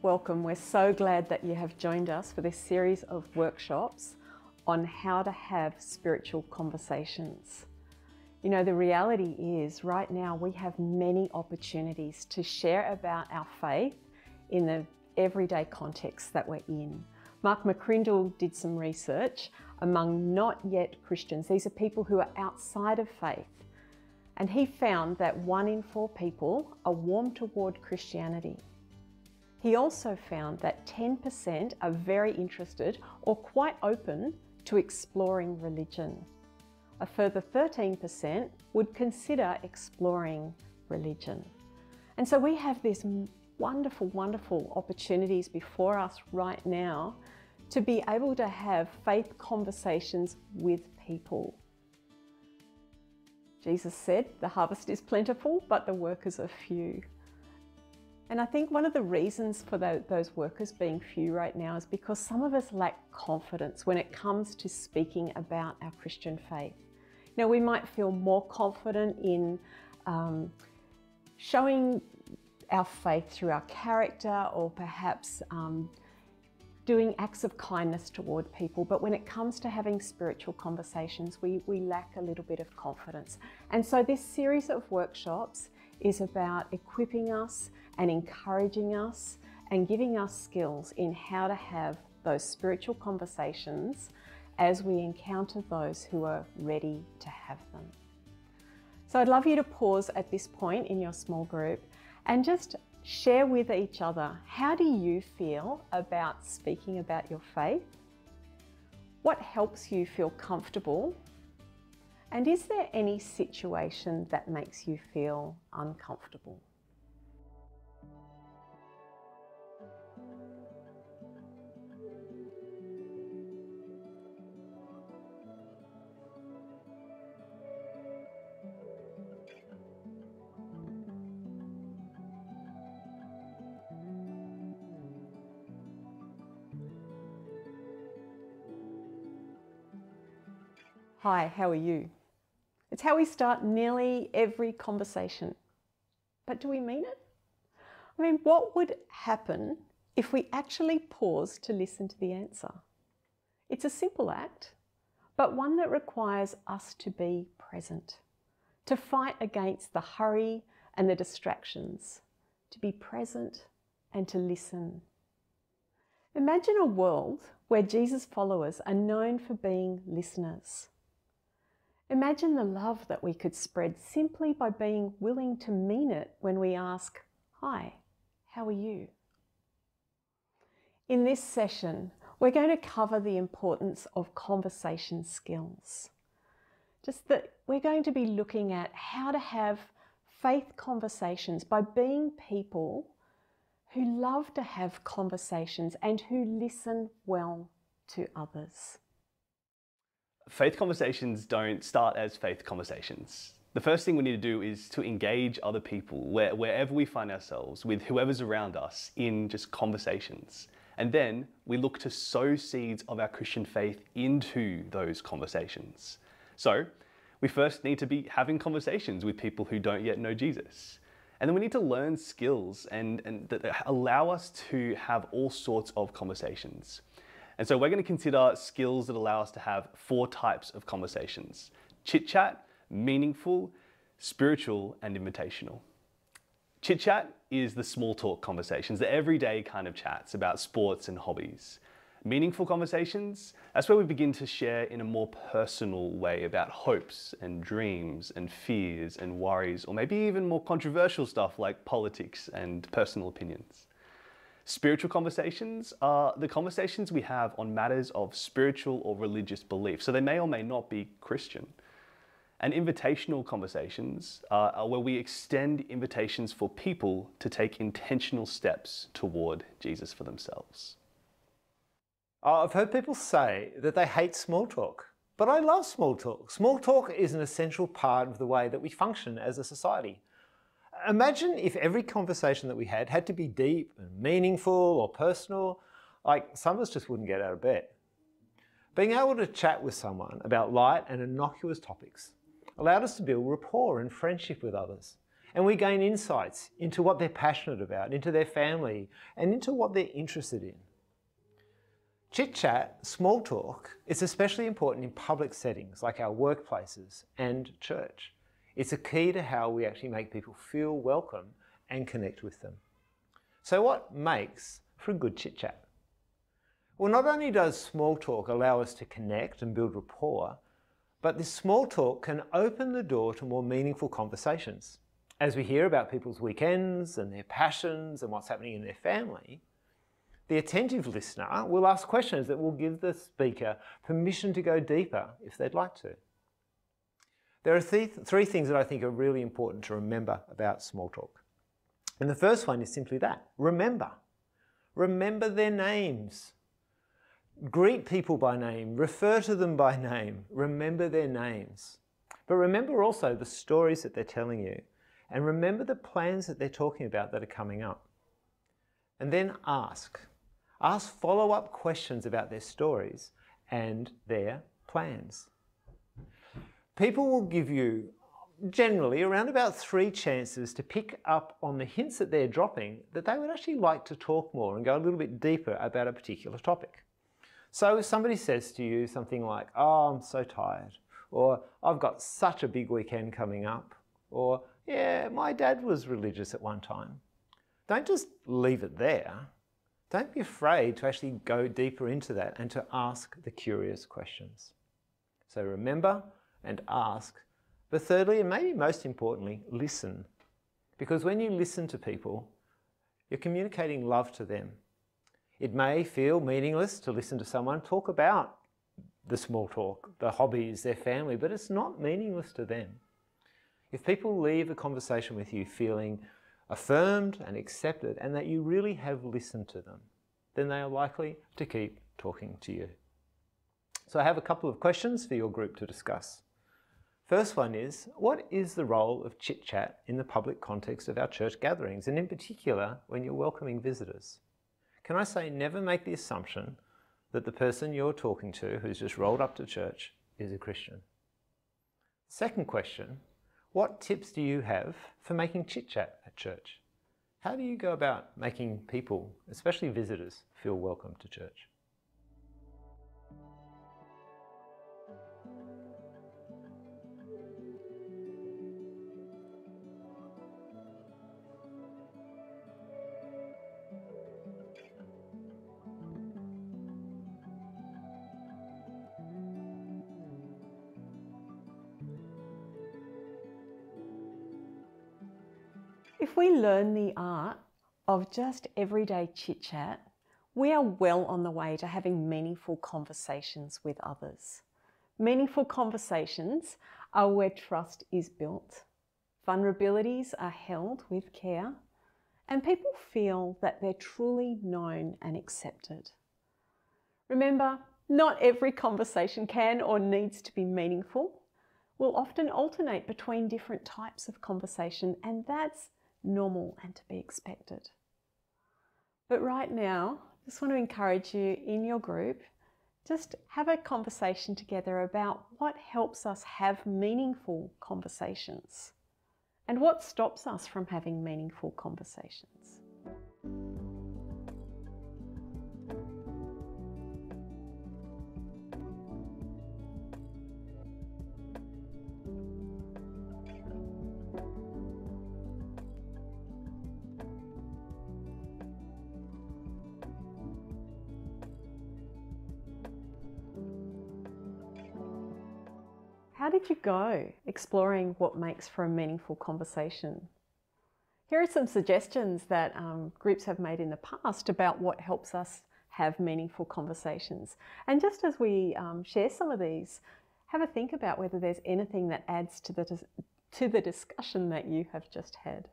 Welcome. We're so glad that you have joined us for this series of workshops on how to have spiritual conversations. You know, the reality is right now we have many opportunities to share about our faith in the everyday context that we're in. Mark McCrindle did some research among not yet Christians. These are people who are outside of faith. And he found that 1 in 4 people are warm toward Christianity. He also found that 10% are very interested or quite open to exploring religion. A further 13% would consider exploring religion. And so we have these wonderful, wonderful opportunities before us right now to be able to have faith conversations with people. Jesus said, the harvest is plentiful, but the workers are few. And I think one of the reasons for those workers being few right now is because some of us lack confidence when it comes to speaking about our Christian faith. Now, we might feel more confident in showing our faith through our character or perhaps doing acts of kindness toward people. But when it comes to having spiritual conversations, we lack a little bit of confidence. And so this series of workshops is about equipping us and encouraging us and giving us skills in how to have those spiritual conversations as we encounter those who are ready to have them. So I'd love you to pause at this point in your small group and just share with each other, how do you feel about speaking about your faith? What helps you feel comfortable? And is there any situation that makes you feel uncomfortable? Hi, how are you? It's how we start nearly every conversation. But do we mean it? I mean, what would happen if we actually paused to listen to the answer? It's a simple act, but one that requires us to be present, to fight against the hurry and the distractions, to be present and to listen. Imagine a world where Jesus' followers are known for being listeners. Imagine the love that we could spread simply by being willing to mean it when we ask, "Hi, how are you?" In this session, we're going to cover the importance of conversation skills. Just that we're going to be looking at how to have faith conversations by being people who love to have conversations and who listen well to others. Faith conversations don't start as faith conversations. The first thing we need to do is to engage other people wherever we find ourselves, with whoever's around us, in just conversations. And then we look to sow seeds of our Christian faith into those conversations. So we first need to be having conversations with people who don't yet know Jesus. And then we need to learn skills and that allow us to have all sorts of conversations. And so we're going to consider skills that allow us to have 4 types of conversations: chit-chat, meaningful, spiritual, and invitational. Chit-chat is the small talk conversations, the everyday kind of chats about sports and hobbies. Meaningful conversations, that's where we begin to share in a more personal way about hopes and dreams and fears and worries, or maybe even more controversial stuff like politics and personal opinions. Spiritual conversations are the conversations we have on matters of spiritual or religious belief, so they may or may not be Christian. And invitational conversations are where we extend invitations for people to take intentional steps toward Jesus for themselves. I've heard people say that they hate small talk, but I love small talk. Small talk is an essential part of the way that we function as a society. Imagine if every conversation that we had to be deep and meaningful or personal, like some of us just wouldn't get out of bed. Being able to chat with someone about light and innocuous topics allowed us to build rapport and friendship with others. and we gain insights into what they're passionate about, into their family, and into what they're interested in. Chit-chat, small talk, is especially important in public settings like our workplaces and church. It's a key to how we actually make people feel welcome and connect with them. So what makes for a good chit-chat? Well, not only does small talk allow us to connect and build rapport, but this small talk can open the door to more meaningful conversations. As we hear about people's weekends and their passions and what's happening in their family, the attentive listener will ask questions that will give the speaker permission to go deeper if they'd like to. There are three things that I think are really important to remember about small talk. And the first one is simply that, remember. Remember their names. Greet people by name, refer to them by name, remember their names. But remember also the stories that they're telling you, and remember the plans that they're talking about that are coming up. And then ask. Ask follow-up questions about their stories and their plans. People will give you generally around about 3 chances to pick up on the hints that they're dropping that they would actually like to talk more and go a little bit deeper about a particular topic. So if somebody says to you something like, "Oh, I'm so tired," or "I've got such a big weekend coming up," or "Yeah, my dad was religious at one time," don't just leave it there. Don't be afraid to actually go deeper into that and to ask the curious questions. So remember and ask, but thirdly, and maybe most importantly, listen. Because when you listen to people, you're communicating love to them. It may feel meaningless to listen to someone talk about the small talk, the hobbies, their family, but it's not meaningless to them. If people leave a conversation with you feeling affirmed and accepted and that you really have listened to them, then they are likely to keep talking to you. So I have a couple of questions for your group to discuss. First one is, what is the role of chit-chat in the public context of our church gatherings, and in particular when you're welcoming visitors? Can I say, never make the assumption that the person you're talking to who's just rolled up to church is a Christian. Second question, what tips do you have for making chit-chat at church? How do you go about making people, especially visitors, feel welcome to church? If we learn the art of just everyday chit-chat, we are well on the way to having meaningful conversations with others. Meaningful conversations are where trust is built, vulnerabilities are held with care, and people feel that they're truly known and accepted. Remember, not every conversation can or needs to be meaningful. We'll often alternate between different types of conversation, and that's normal and to be expected. But right now, I just want to encourage you in your group, just have a conversation together about what helps us have meaningful conversations and what stops us from having meaningful conversations. How did you go exploring what makes for a meaningful conversation? Here are some suggestions that groups have made in the past about what helps us have meaningful conversations. And just as we share some of these, have a think about whether there's anything that adds to the discussion that you have just had.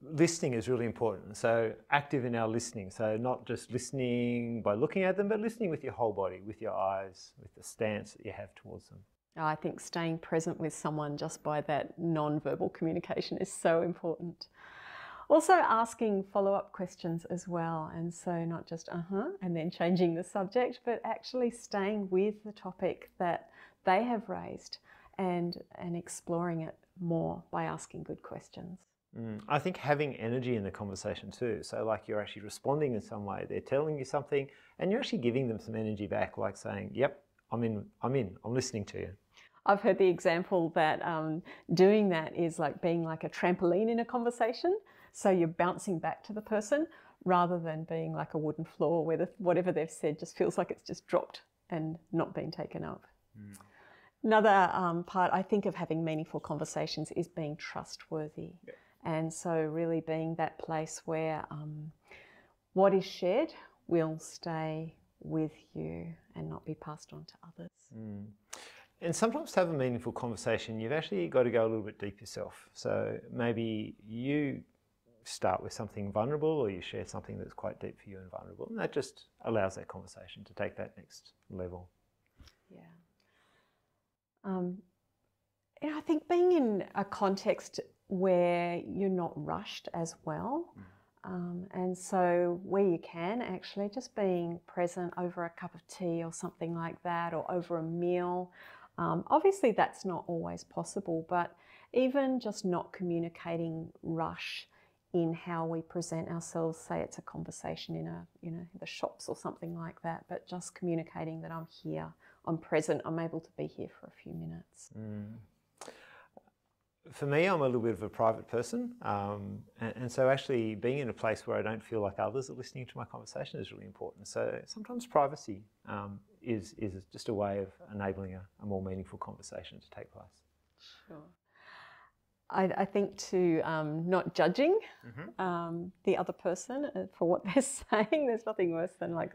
Listening is really important. So active in our listening. So not just listening by looking at them, but listening with your whole body, with your eyes, with the stance that you have towards them. I think staying present with someone just by that non-verbal communication is so important. Also asking follow-up questions as well. And so not just and then changing the subject, but actually staying with the topic that they have raised and exploring it more by asking good questions. I think having energy in the conversation too. So like you're actually responding in some way. They're telling you something and you're actually giving them some energy back, like saying, yep, I'm listening to you. I've heard the example that doing that is like being like a trampoline in a conversation. So you're bouncing back to the person rather than being like a wooden floor where whatever they've said just feels like it's just dropped and not being taken up. Another part I think of having meaningful conversations is being trustworthy. Yeah. And so really being that place where what is shared will stay with you and not be passed on to others. And sometimes to have a meaningful conversation, you've actually got to go a little bit deep yourself. So maybe you start with something vulnerable or you share something that's quite deep for you and vulnerable. And that just allows that conversation to take that next level. Yeah. I think being in a context where you're not rushed as well. And so where you can actually just being present over a cup of tea or something like that, or over a meal. Obviously that's not always possible, but even just not communicating rush in how we present ourselves, say it's a conversation in the shops or something like that, but just communicating that I'm here, I'm present, I'm able to be here for a few minutes. For me, I'm a little bit of a private person, and so actually being in a place where I don't feel like others are listening to my conversation is really important. So sometimes privacy is just a way of enabling a more meaningful conversation to take place. Sure. I think to not judging the other person for what they're saying. There's nothing worse than like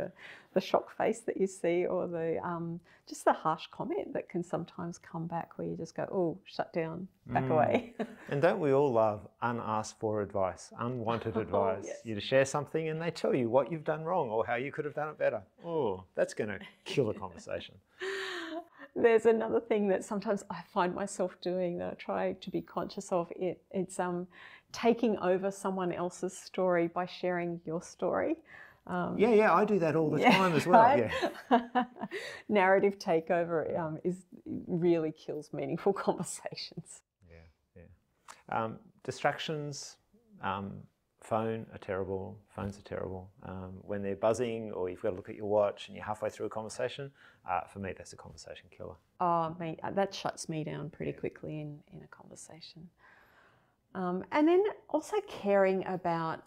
the shock face that you see, or the just the harsh comment that can sometimes come back where you just go, oh, shut down, back away. And don't we all love unasked for advice, unwanted advice? Yes. You to share something and they tell you what you've done wrong or how you could have done it better. Oh, that's going to kill a conversation. There's another thing that sometimes I find myself doing that I try to be conscious of. It's taking over someone else's story by sharing your story. Yeah, I do that all the time as well. Right? Yeah. Narrative takeover really kills meaningful conversations. Yeah. Distractions. Phones are terrible. When they're buzzing or you've got to look at your watch and you're halfway through a conversation, for me, that's a conversation killer. Oh, that shuts me down pretty quickly in a conversation. And then also caring about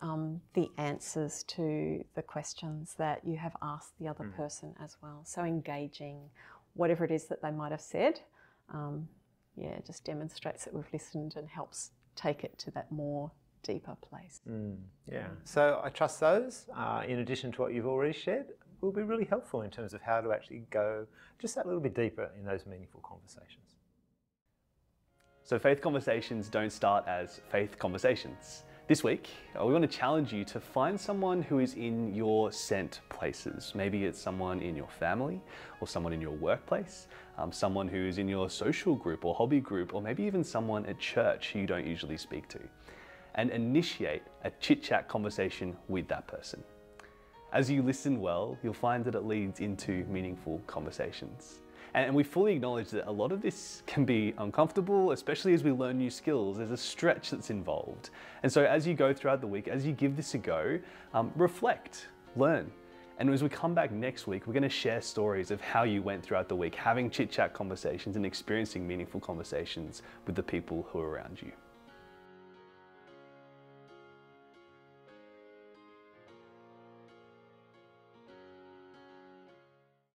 the answers to the questions that you have asked the other person as well. So engaging whatever it is that they might have said, just demonstrates that we've listened and helps take it to that more deeper place. Yeah, so I trust those, in addition to what you've already shared, will be really helpful in terms of how to actually go just that little bit deeper in those meaningful conversations. So faith conversations don't start as faith conversations. This week, we want to challenge you to find someone who is in your sent places. Maybe it's someone in your family or someone in your workplace, someone who's in your social group or hobby group, or maybe even someone at church who you don't usually speak to, and initiate a chit-chat conversation with that person. As you listen well, you'll find that it leads into meaningful conversations. And we fully acknowledge that a lot of this can be uncomfortable, especially as we learn new skills. There's a stretch that's involved. And so as you go throughout the week, as you give this a go, reflect, learn. And as we come back next week, we're going to share stories of how you went throughout the week, having chit-chat conversations and experiencing meaningful conversations with the people who are around you.